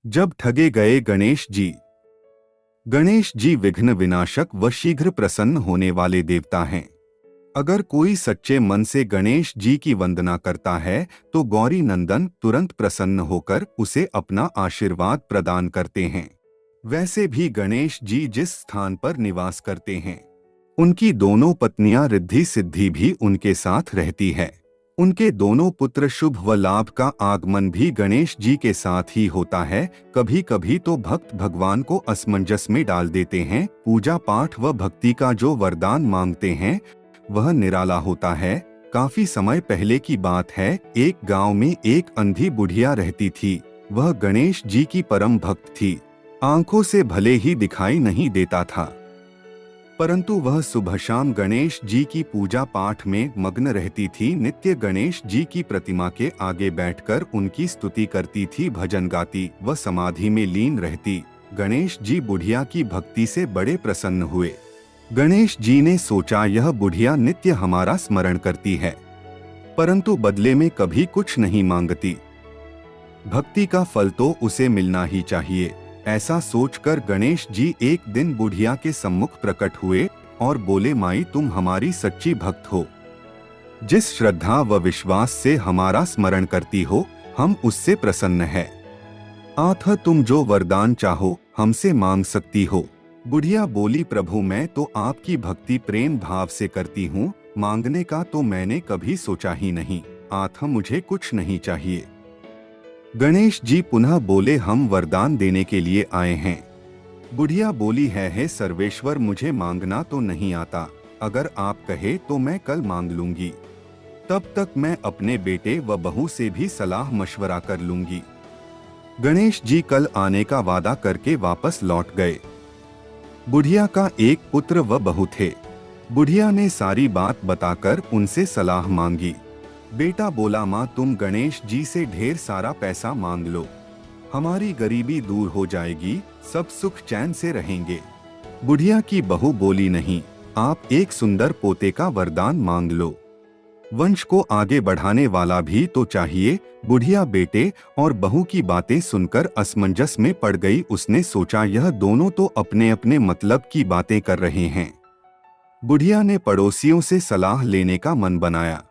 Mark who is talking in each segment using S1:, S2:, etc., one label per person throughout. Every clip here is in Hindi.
S1: जब ठगे गए गणेश जी। गणेश जी विघ्न विनाशक व शीघ्र प्रसन्न होने वाले देवता हैं। अगर कोई सच्चे मन से गणेश जी की वंदना करता है तो गौरी नंदन तुरंत प्रसन्न होकर उसे अपना आशीर्वाद प्रदान करते हैं। वैसे भी गणेश जी जिस स्थान पर निवास करते हैं, उनकी दोनों पत्नियां रिद्धि सिद्धि भी उनके साथ रहती है। उनके दोनों पुत्र शुभ व लाभ का आगमन भी गणेश जी के साथ ही होता है। कभी कभी तो भक्त भगवान को असमंजस में डाल देते हैं। पूजा पाठ व भक्ति का जो वरदान मांगते हैं वह निराला होता है। काफी समय पहले की बात है, एक गांव में एक अंधी बुढ़िया रहती थी। वह गणेश जी की परम भक्त थी। आंखों से भले ही दिखाई नहीं देता था, परंतु वह सुबह शाम गणेश जी की पूजा पाठ में मग्न रहती थी। नित्य गणेश जी की प्रतिमा के आगे बैठकर उनकी स्तुति करती थी, भजन गाती व समाधि में लीन रहती। गणेश जी बुढ़िया की भक्ति से बड़े प्रसन्न हुए। गणेश जी ने सोचा, यह बुढ़िया नित्य हमारा स्मरण करती है, परंतु बदले में कभी कुछ नहीं मांगती। भक्ति का फल तो उसे मिलना ही चाहिए। ऐसा सोचकर गणेश जी एक दिन बुढ़िया के सम्मुख प्रकट हुए और बोले, माई तुम हमारी सच्ची भक्त हो। जिस श्रद्धा व विश्वास से हमारा स्मरण करती हो, हम उससे प्रसन्न है। अतः तुम जो वरदान चाहो हमसे मांग सकती हो। बुढ़िया बोली, प्रभु मैं तो आपकी भक्ति प्रेम भाव से करती हूँ, मांगने का तो मैंने कभी सोचा ही नहीं। अतः मुझे कुछ नहीं चाहिए। गणेश जी पुनः बोले, हम वरदान देने के लिए आए हैं। बुढ़िया बोली, है सर्वेश्वर, मुझे मांगना तो नहीं आता। अगर आप कहे तो मैं कल मांग लूंगी। तब तक मैं अपने बेटे व बहू से भी सलाह मशवरा कर लूंगी। गणेश जी कल आने का वादा करके वापस लौट गए। बुढ़िया का एक पुत्र व बहू थे। बुढ़िया ने सारी बात बताकर उनसे सलाह मांगी। बेटा बोला, माँ तुम गणेश जी से ढेर सारा पैसा मांग लो, हमारी गरीबी दूर हो जाएगी, सब सुख चैन से रहेंगे। बुढ़िया की बहू बोली, नहीं, आप एक सुंदर पोते का वरदान मांग लो, वंश को आगे बढ़ाने वाला भी तो चाहिए। बुढ़िया बेटे और बहू की बातें सुनकर असमंजस में पड़ गई। उसने सोचा, यह दोनों तो अपने अपने मतलब की बातें कर रहे हैं। बुढ़िया ने पड़ोसियों से सलाह लेने का मन बनाया।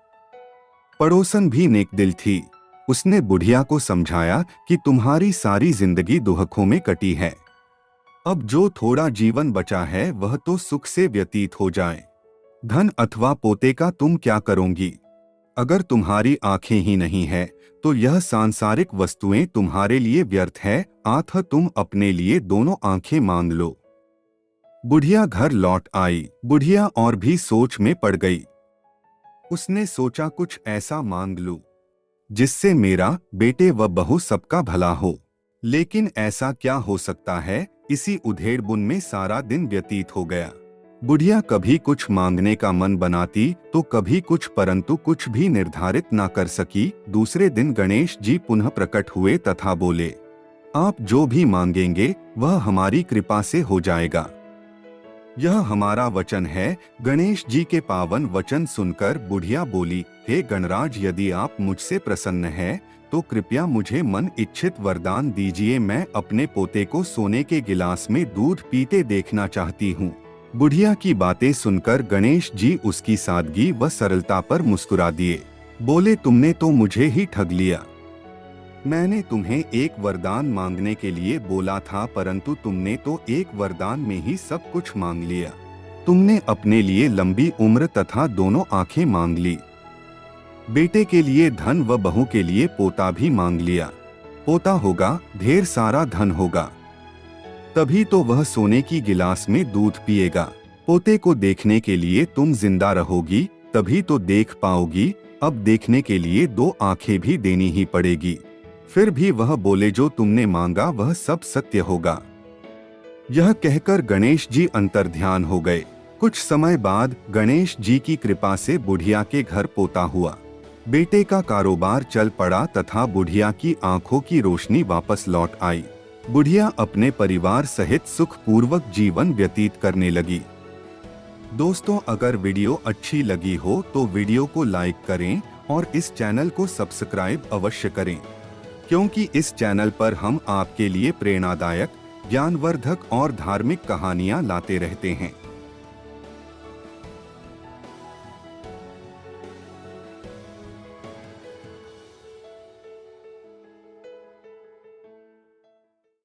S1: पड़ोसन भी नेक दिल थी। उसने बुढ़िया को समझाया कि तुम्हारी सारी जिंदगी दुखों में कटी है, अब जो थोड़ा जीवन बचा है वह तो सुख से व्यतीत हो जाए। धन अथवा पोते का तुम क्या करोगी? अगर तुम्हारी आंखें ही नहीं है तो यह सांसारिक वस्तुएं तुम्हारे लिए व्यर्थ है। अतः तुम अपने लिए दोनों आंखें मांग लो। बुढ़िया घर लौट आई। बुढ़िया और भी सोच में पड़ गई। उसने सोचा, कुछ ऐसा मांग लूं जिससे मेरा बेटे व बहू सबका भला हो। लेकिन ऐसा क्या हो सकता है? इसी उधेड़-बुन में सारा दिन व्यतीत हो गया। बुढ़िया कभी कुछ मांगने का मन बनाती तो कभी कुछ, परंतु कुछ भी निर्धारित ना कर सकी। दूसरे दिन गणेश जी पुनः प्रकट हुए तथा बोले, आप जो भी मांगेंगे वह हमारी कृपा से हो जाएगा, यह हमारा वचन है। गणेश जी के पावन वचन सुनकर बुढ़िया बोली, हे गणराज, यदि आप मुझसे प्रसन्न हैं तो कृपया मुझे मन इच्छित वरदान दीजिए। मैं अपने पोते को सोने के गिलास में दूध पीते देखना चाहती हूँ। बुढ़िया की बातें सुनकर गणेश जी उसकी सादगी व सरलता पर मुस्कुरा दिए। बोले, तुमने तो मुझे ही ठग लिया। मैंने तुम्हें एक वरदान मांगने के लिए बोला था, परंतु तुमने तो एक वरदान में ही सब कुछ मांग लिया। तुमने अपने लिए लंबी उम्र तथा दोनों आंखें मांग ली। बेटे के लिए धन व बहू के लिए पोता भी मांग लिया। पोता होगा, ढेर सारा धन होगा, तभी तो वह सोने की गिलास में दूध पिएगा। पोते को देखने के लिए तुम जिंदा रहोगी, तभी तो देख पाओगी। अब देखने के लिए दो आंखें भी देनी ही पड़ेगी। फिर भी वह बोले, जो तुमने मांगा वह सब सत्य होगा। यह कहकर गणेश जी अंतर्ध्यान हो गए। कुछ समय बाद गणेश जी की कृपा से बुढ़िया के घर पोता हुआ। बेटे का कारोबार चल पड़ा तथा बुढ़िया की आंखों की रोशनी वापस लौट आई। बुढ़िया अपने परिवार सहित सुखपूर्वक जीवन व्यतीत करने लगी। दोस्तों, अगर वीडियो अच्छी लगी हो तो वीडियो को लाइक करें और इस चैनल को सब्सक्राइब अवश्य करें। क्योंकि इस चैनल पर हम आपके लिए प्रेरणादायक, ज्ञानवर्धक और धार्मिक कहानियां लाते रहते हैं।